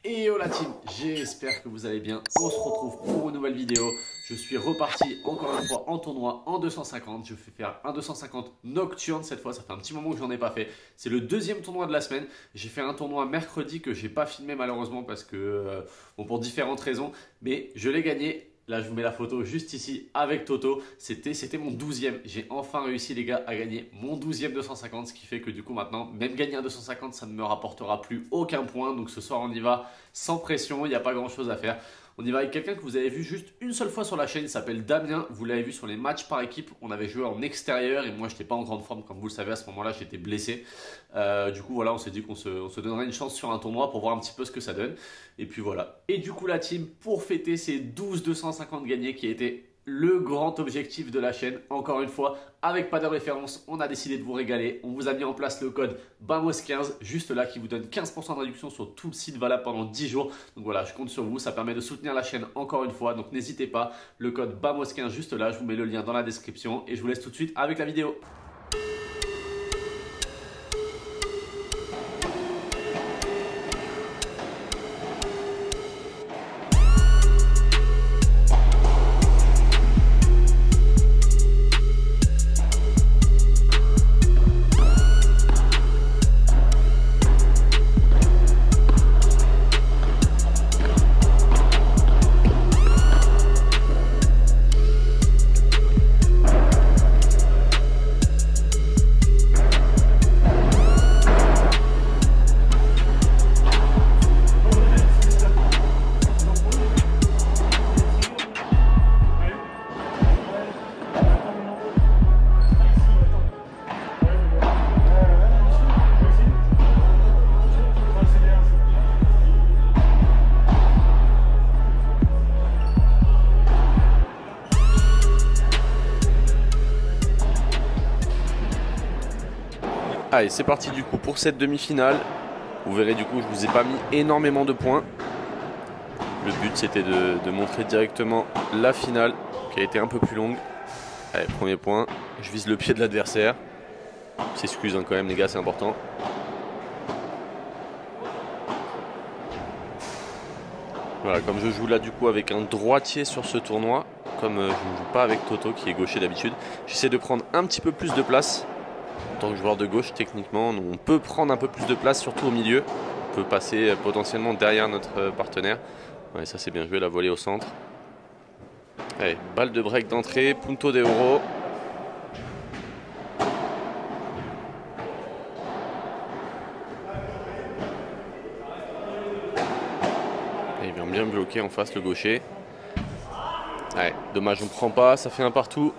Et yo la team, j'espère que vous allez bien. On se retrouve pour une nouvelle vidéo. Je suis reparti encore une fois en tournoi en 250. Je vais faire un 250 nocturne cette fois. Ça fait un petit moment que j'en ai pas fait. C'est le deuxième tournoi de la semaine. J'ai fait un tournoi mercredi que j'ai pas filmé malheureusement parce que bon, pour différentes raisons. Mais je l'ai gagné. Là, je vous mets la photo juste ici avec Toto. C'était mon 12e. J'ai enfin réussi, les gars, à gagner mon 12e 250. Ce qui fait que du coup, maintenant, même gagner un 250, ça ne me rapportera plus aucun point. Donc ce soir, on y va sans pression. Il n'y a pas grand chose à faire. On y va avec quelqu'un que vous avez vu juste une seule fois sur la chaîne. Il s'appelle Damien. Vous l'avez vu sur les matchs par équipe. On avait joué en extérieur et moi, je n'étais pas en grande forme. Comme vous le savez, à ce moment-là, j'étais blessé. Du coup, voilà, on s'est dit qu'on se donnerait une chance sur un tournoi pour voir un petit peu ce que ça donne. Et puis voilà. Et du coup, la team, pour fêter ces 12 250 gagnés qui étaient le grand objectif de la chaîne, encore une fois, avec pas de référence, on a décidé de vous régaler. On vous a mis en place le code BAMOS15, juste là, qui vous donne 15% de réduction sur tout le site valable pendant 10 jours. Donc voilà, je compte sur vous, ça permet de soutenir la chaîne encore une fois. Donc n'hésitez pas, le code BAMOS15 juste là, je vous mets le lien dans la description et je vous laisse tout de suite avec la vidéo. Allez, c'est parti du coup pour cette demi-finale. Vous verrez du coup, je vous ai pas mis énormément de points. Le but c'était de montrer directement la finale qui a été un peu plus longue. Allez, premier point, je vise le pied de l'adversaire. S'excuse hein, quand même les gars, c'est important. Voilà, comme je joue là du coup avec un droitier sur ce tournoi, comme je ne joue pas avec Toto qui est gaucher d'habitude, j'essaie de prendre un petit peu plus de place. En tant que joueur de gauche, techniquement, on peut prendre un peu plus de place, surtout au milieu. On peut passer potentiellement derrière notre partenaire. Ouais, ça c'est bien joué, la volée au centre. Allez, balle de break d'entrée, punto de oro. Et il vient bien bloquer en face le gaucher. Ouais, dommage, on ne prend pas, ça fait un partout.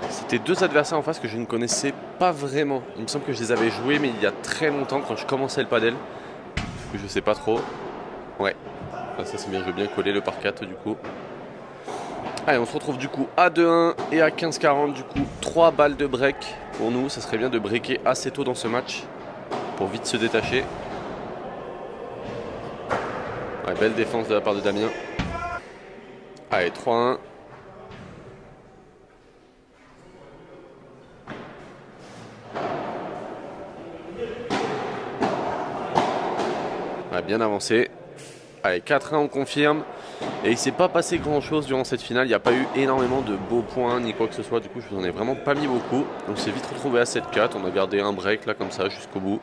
C'était deux adversaires en face que je ne connaissais pas vraiment. Il me semble que je les avais joués, mais il y a très longtemps, quand je commençais le padel. Du coup, je sais pas trop. Ouais, ah, ça c'est bien, je veux bien coller le par 4 du coup. Allez, on se retrouve du coup à 2-1 et à 15-40. Du coup, 3 balles de break pour nous. Ça serait bien de breaker assez tôt dans ce match pour vite se détacher. Ouais, belle défense de la part de Damien. Allez, 3-1. Bien avancé. Allez, 4-1, on confirme. Et il ne s'est pas passé grand chose durant cette finale. Il n'y a pas eu énormément de beaux points ni quoi que ce soit. Du coup, je vous en ai vraiment pas mis beaucoup. Donc, c'est vite retrouvé à 7-4. On a gardé un break là, comme ça, jusqu'au bout.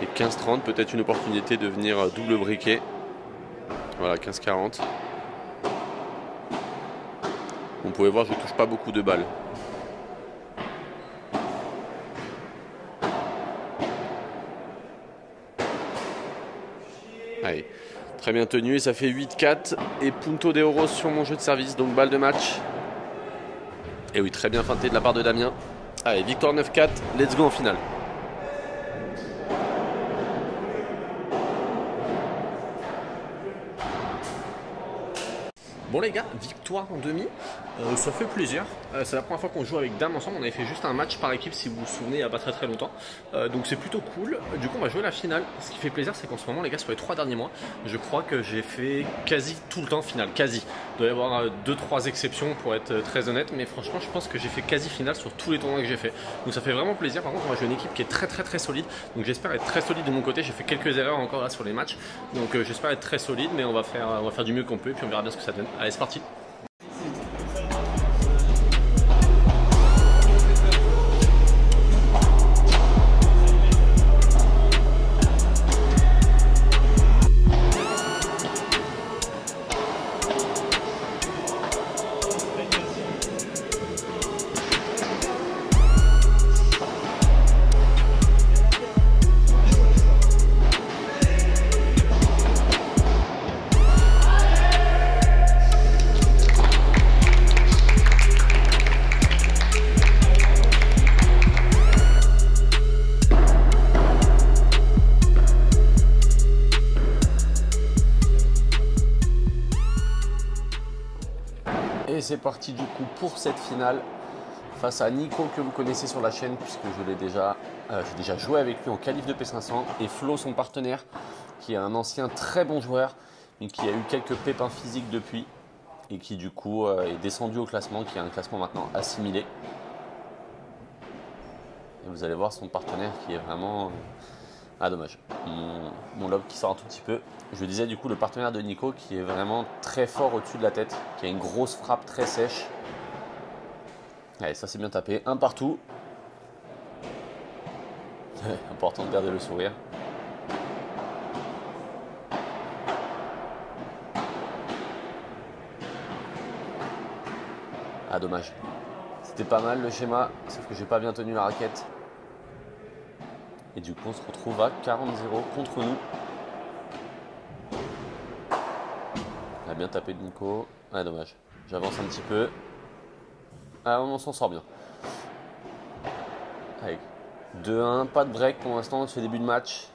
Et 15-30, peut-être une opportunité de venir double briquer. Voilà, 15-40. Vous pouvez voir, je ne touche pas beaucoup de balles. Allez, très bien tenu et ça fait 8-4 et punto de oro sur mon jeu de service, donc balle de match. Et oui, très bien feinté de la part de Damien. Allez, victoire 9-4, let's go en finale. Bon les gars, victoire en demi, ça fait plaisir. C'est la première fois qu'on joue avec Dame ensemble. On avait fait juste un match par équipe si vous vous souvenez il n'y a pas très longtemps. Donc c'est plutôt cool. Du coup on va jouer la finale. Ce qui fait plaisir c'est qu'en ce moment les gars, sur les 3 derniers mois, je crois que j'ai fait quasi tout le temps finale. Quasi. Il doit y avoir 2-3 exceptions pour être très honnête. Mais franchement je pense que j'ai fait quasi finale sur tous les tournois que j'ai fait. Donc ça fait vraiment plaisir. Par contre on va jouer une équipe qui est très solide. Donc j'espère être très solide de mon côté. J'ai fait quelques erreurs encore là sur les matchs. Donc j'espère être très solide. Mais on va faire du mieux qu'on peut. Et puis on verra bien ce que ça donne. Allez c'est parti. Et c'est parti du coup pour cette finale face à Nico que vous connaissez sur la chaîne puisque j'ai déjà joué avec lui en qualif de P500 et Flo son partenaire qui est un ancien très bon joueur mais qui a eu quelques pépins physiques depuis et qui du coup est descendu au classement, qui a un classement maintenant assimilé. Et vous allez voir son partenaire qui est vraiment... Ah dommage, mon lob qui sort un tout petit peu. Je disais du coup le partenaire de Nico qui est vraiment très fort au-dessus de la tête, qui a une grosse frappe très sèche. Allez, ça c'est bien tapé, un partout. Important de garder le sourire. Ah dommage, c'était pas mal le schéma, sauf que j'ai pas bien tenu la raquette. Et du coup on se retrouve à 40-0 contre nous. Il a bien tapé de Nico. Ah dommage. J'avance un petit peu. Ah on s'en sort bien. Allez. 2-1, pas de break pour l'instant, c'est début de match.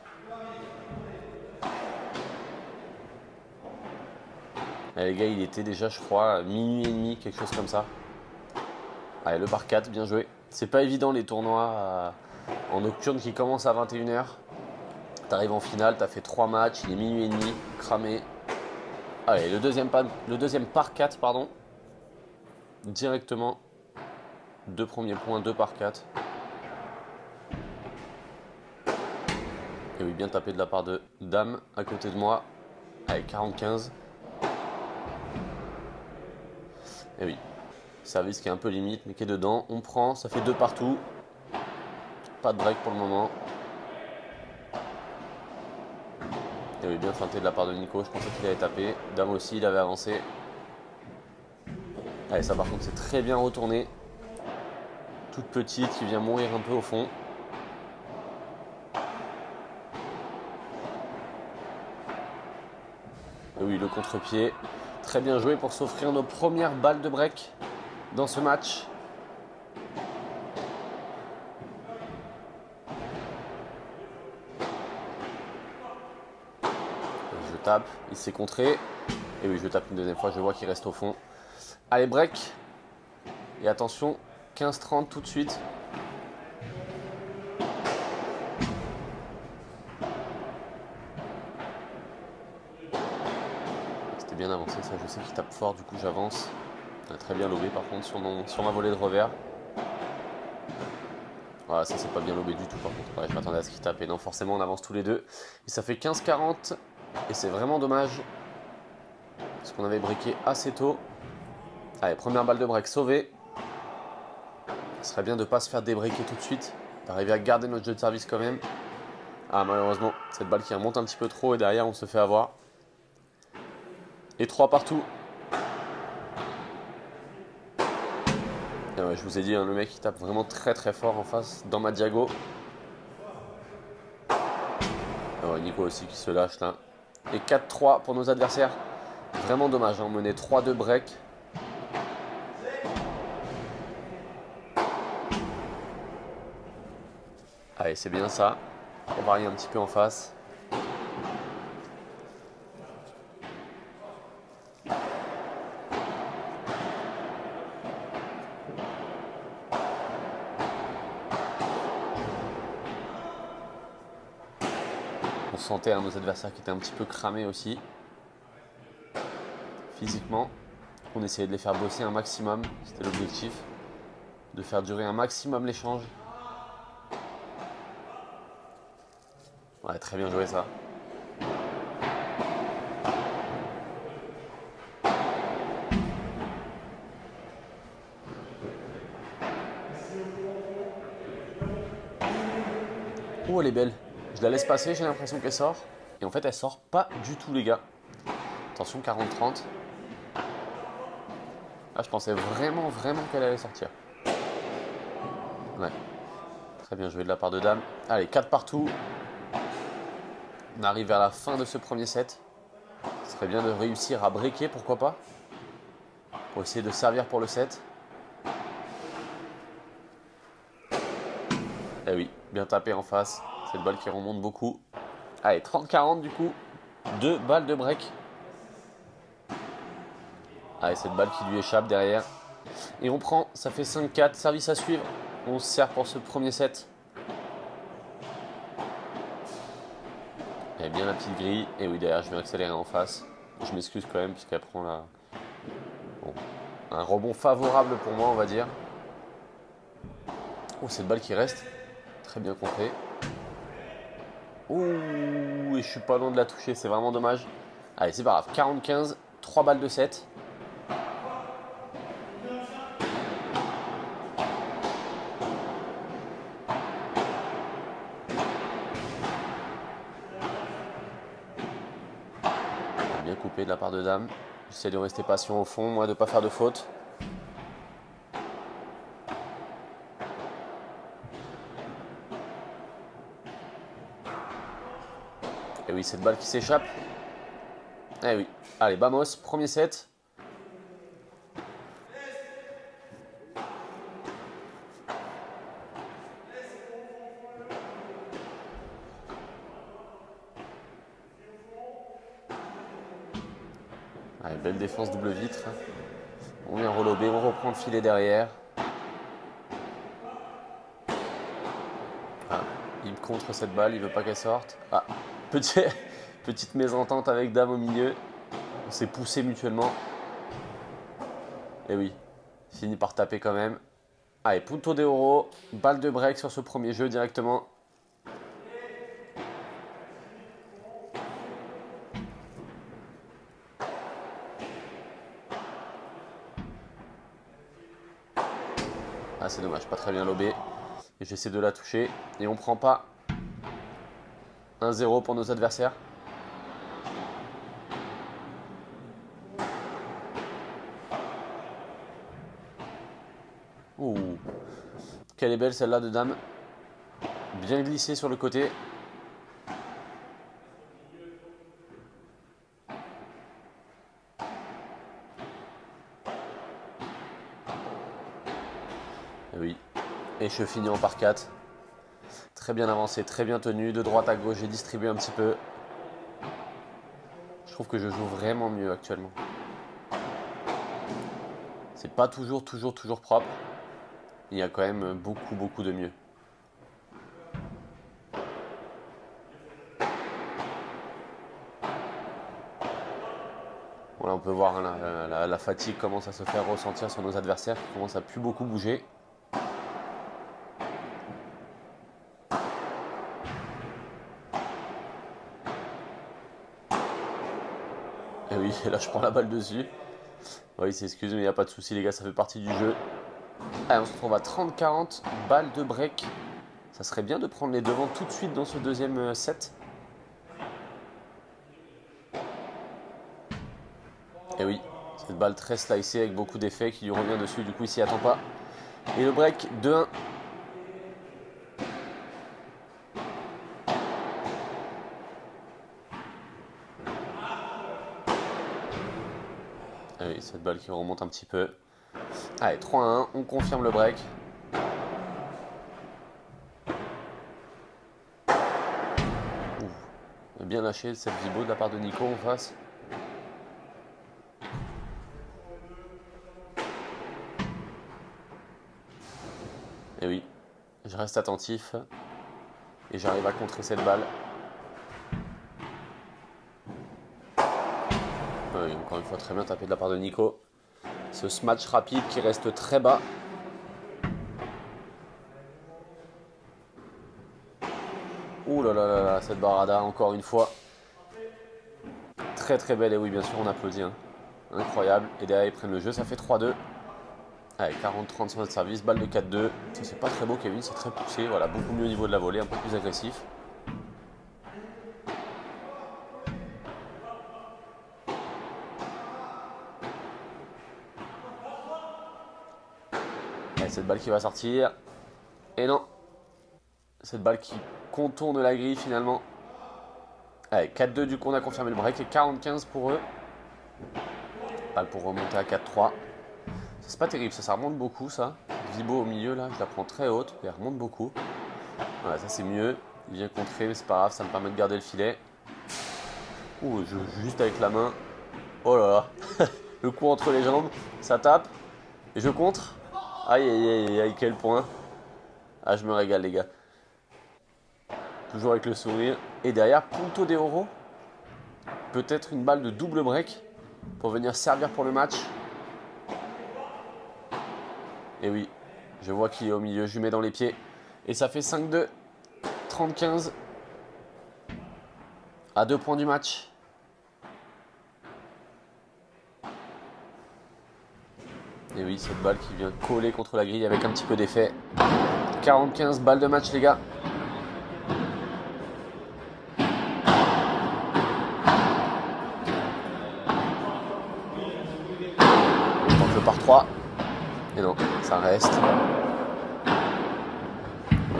Allez, les gars, il était déjà je crois à minuit et demi, quelque chose comme ça. Allez, le par 4, bien joué. C'est pas évident les tournois en nocturne qui commencent à 21 h. T'arrives en finale, t'as fait 3 matchs, il est minuit et demi, cramé. Allez, le deuxième par 4, pardon. Directement. 2 premiers points, 2 par 4. Et oui, bien tapé de la part de Dame à côté de moi. Allez, 40-15. Et oui, service qui est un peu limite, mais qui est dedans. On prend, ça fait 2 partout. Pas de break pour le moment. Et oui, bien feinté de la part de Nico, je pensais qu'il allait taper. Dame aussi, il avait avancé. Allez, ça par contre c'est très bien retourné. Toute petite, qui vient mourir un peu au fond. Et oui, le contre-pied. Très bien joué pour s'offrir nos premières balles de break dans ce match. Je tape, il s'est contré. Et oui, je tape une deuxième fois, je vois qu'il reste au fond. Allez, break. Et attention, 15-30 tout de suite. C'était bien avancé, ça je sais qu'il tape fort, du coup j'avance. Très bien lobé par contre sur ma volée de revers. Voilà, ça c'est pas bien lobé du tout par contre. Ouais, je m'attendais à ce qu'il tape. Et non, forcément on avance tous les deux. Et ça fait 15-40. Et c'est vraiment dommage. Parce qu'on avait breaké assez tôt. Allez, première balle de break sauvée. Ce serait bien de ne pas se faire débreaker tout de suite. D'arriver à garder notre jeu de service quand même. Ah malheureusement, cette balle qui remonte un petit peu trop et derrière on se fait avoir. Et 3 partout. Et ouais, je vous ai dit, hein, le mec il tape vraiment très fort en face dans ma diago. Et ouais, Nico aussi qui se lâche là. Et 4-3 pour nos adversaires. Vraiment dommage, hein, on menait 3-2 break. Allez, c'est bien ça. On varie un petit peu en face. sentait nos adversaires qui étaient un petit peu cramés aussi. Physiquement, on essayait de les faire bosser un maximum. C'était l'objectif. De faire durer un maximum l'échange. Ouais, très bien joué ça. Oh, elle est belle. Je la laisse passer, j'ai l'impression qu'elle sort. Et en fait, elle sort pas du tout, les gars. Attention, 40-30. Là, je pensais vraiment qu'elle allait sortir. Ouais. Très bien joué de la part de Dame. Allez, 4 partout. On arrive vers la fin de ce premier set. Ce serait bien de réussir à breaker, pourquoi pas. Pour essayer de servir pour le set. Eh oui, bien tapé en face. Cette balle qui remonte beaucoup. Allez, 30-40 du coup. 2 balles de break. Allez, cette balle qui lui échappe derrière. Et on prend, ça fait 5-4. Service à suivre. On se sert pour ce premier set. Et bien la petite grille. Et oui, derrière, je vais accélérer en face. Je m'excuse quand même, puisqu'elle prend la... Bon, un rebond favorable pour moi, on va dire. Oh, cette balle qui reste. Très bien contrée. Ouh, et je suis pas loin de la toucher, c'est vraiment dommage. Allez, c'est pas grave. 40-15, 3 balles de 7. Bien coupé de la part de Dame. J'essaie de rester patient au fond, moi, de ne pas faire de faute. Et oui, cette balle qui s'échappe. Eh oui. Allez, vamos, premier set. Allez, belle défense double vitre. On vient relober, on reprend le filet derrière. Ah, il contre cette balle, il veut pas qu'elle sorte. Ah, petite mésentente avec Dame au milieu. On s'est poussé mutuellement. Et oui, fini par taper quand même. Allez, punto de oro, balle de break sur ce premier jeu directement. Ah, c'est dommage, pas très bien lobé. Et j'essaie de la toucher. Et on prend pas 1-0 pour nos adversaires. Ouh, quelle est belle celle-là de Dame. Bien glissée sur le côté. Et oui, et je finis en par 4. Très bien avancé, très bien tenu. De droite à gauche, j'ai distribué un petit peu. Je trouve que je joue vraiment mieux actuellement. C'est pas toujours propre. Il y a quand même beaucoup de mieux. Voilà, on peut voir hein, la fatigue commence à se faire ressentir sur nos adversaires qui commencent à plus beaucoup bouger. Et oui, là je prends la balle dessus. Oui, s'excuse, mais il n'y a pas de souci les gars, ça fait partie du jeu. Allez, on se retrouve à 30-40, balle de break. Ça serait bien de prendre les devants tout de suite dans ce deuxième set. Et oui, cette balle très slicée avec beaucoup d'effets qui lui revient dessus, du coup il s'y attend pas. Et le break 2-1. Ah oui, cette balle qui remonte un petit peu. Allez, 3-1, on confirme le break. Ouh, bien lâché cette vibo de la part de Nico en face. Et oui, je reste attentif et j'arrive à contrer cette balle. Encore une fois, très bien tapé de la part de Nico. Ce smash rapide qui reste très bas. Ouh là là là là, cette barada, encore une fois. Très très belle, et oui, bien sûr, on applaudit. Hein. Incroyable. Et derrière, ils prennent le jeu, ça fait 3-2. Allez, 40-30 sur notre service, balle de 4-2. Ça, c'est pas très beau, Kevin, c'est très poussé. Voilà, beaucoup mieux au niveau de la volée, un peu plus agressif. Allez, cette balle qui va sortir. Et non. Cette balle qui contourne la grille finalement. Allez, 4-2 du coup, on a confirmé le break et 40-15 pour eux. Balle pour remonter à 4-3. C'est pas terrible, ça remonte beaucoup ça. Vibo au milieu là, je la prends très haute, et elle remonte beaucoup. Voilà, ça c'est mieux. Il vient contrer, mais c'est pas grave, ça me permet de garder le filet. Ouh, je joue juste avec la main. Oh là là. Le coup entre les jambes, ça tape. Et je contre. Aïe aïe aïe aïe, quel point. Ah, je me régale les gars. Toujours avec le sourire. Et derrière, Punto de Oro. Peut-être une balle de double break pour venir servir pour le match. Et oui, je vois qu'il est au milieu, je lui mets dans les pieds. Et ça fait 5-2, 30-15. À 2 points du match. Et oui, cette balle qui vient coller contre la grille avec un petit peu d'effet. 40-15, balle de match les gars. On tente le par 3. Et non, ça reste.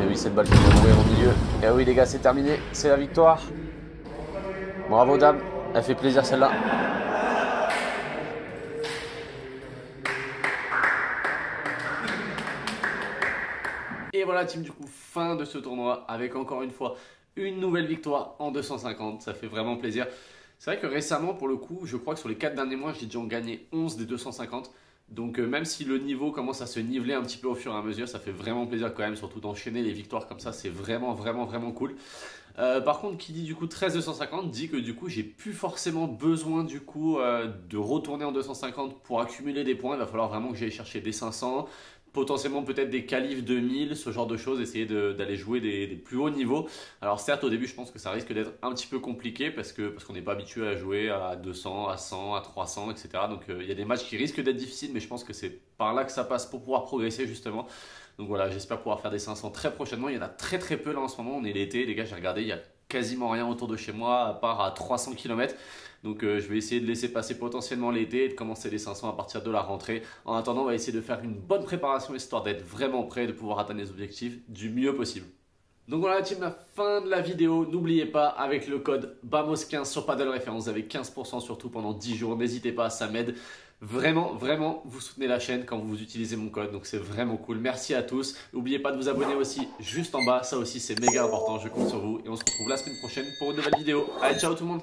Et oui, cette balle qui vient mourir au milieu. Et oui les gars, c'est terminé, c'est la victoire. Bravo dame, elle fait plaisir celle-là. Et voilà team, du coup, fin de ce tournoi avec encore une fois une nouvelle victoire en 250. Ça fait vraiment plaisir. C'est vrai que récemment, pour le coup, je crois que sur les 4 derniers mois, j'ai déjà gagné 11 des 250. Donc même si le niveau commence à se niveler un petit peu au fur et à mesure, ça fait vraiment plaisir quand même, surtout d'enchaîner les victoires comme ça, c'est vraiment cool. Par contre, qui dit du coup 13 250 dit que du coup j'ai plus forcément besoin du coup de retourner en 250 pour accumuler des points. Il va falloir vraiment que j'aille chercher des 500, potentiellement peut-être des qualifs 2000, ce genre de choses, essayer d'aller jouer des plus hauts niveaux. Alors certes au début je pense que ça risque d'être un petit peu compliqué parce qu'on n'est pas habitué à jouer à 200, à 100, à 300, etc. Donc il y a des matchs qui risquent d'être difficiles, mais je pense que c'est par là que ça passe pour pouvoir progresser justement. Donc voilà, j'espère pouvoir faire des 500 très prochainement. Il y en a très peu là en ce moment, on est l'été, les gars, j'ai regardé, il y a quasiment rien autour de chez moi à part à 300 km. Donc je vais essayer de laisser passer potentiellement l'été et de commencer les 500 à partir de la rentrée. En attendant, on va essayer de faire une bonne préparation histoire d'être vraiment prêt, de pouvoir atteindre les objectifs du mieux possible. Donc voilà team, la fin de la vidéo. N'oubliez pas, avec le code BAMOS15 sur Paddle Référence, vous avez 15% surtout pendant 10 jours. N'hésitez pas, ça m'aide. Vraiment, vous soutenez la chaîne quand vous utilisez mon code, donc c'est vraiment cool. Merci à tous. N'oubliez pas de vous abonner aussi juste en bas, ça aussi c'est méga important, je compte sur vous. Et on se retrouve la semaine prochaine pour une nouvelle vidéo. Allez, ciao tout le monde!